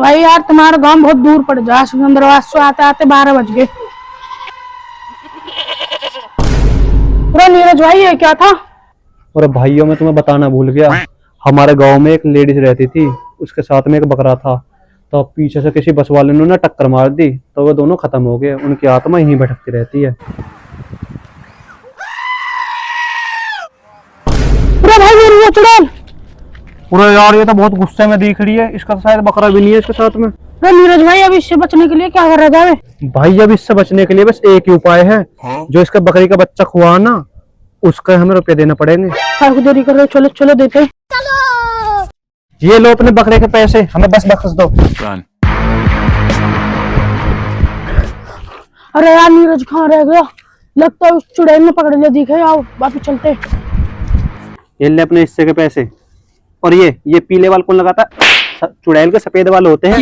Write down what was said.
भाई यार तुम्हारा गांव बहुत दूर पड़ जा, सिकंदराबाद से आते आते 12 बज गए। पूरा नीरज भाई ये क्या था? और भाइयों मैं तुम्हें बताना भूल गया, हमारे गांव में एक लेडीज रहती थी, उसके साथ में एक बकरा था। तो पीछे से किसी बस वाले ने ना टक्कर मार दी, तो वो दोनों खत्म हो गए। उनकी आत्मा यहीं भटकती रहती है। पूरा भाई ये चुड़ैल। पूरा यार ये तो बहुत गुस्से में दिख रही है, इसका तो शायद बकरा भी नहीं है इसके साथ में। पूरा नीरज भाई अब इससे बचने के लिए क्या करा जाए? भाई अब इससे बचने के लिए बस एक ही उपाय है, जो इसका बकरी का बच्चा खुआ ना, उसका हमें रुपए देने पड़ेंगे। काहे देरी कर रहे हो? चलो चलो देते। ये लो अपने बकरे के पैसे, हमें बस बख्श दो। अरे यार नीरज कहाँ रह गया? लगता है उस चुड़ैल ने पकड़ लिया। दिखे, आओ वापिस चलते। ये ले अपने हिस्से के पैसे। और ये पीले वाल कौन लगाता है? चुड़ैल के सफेद वाल होते हैं।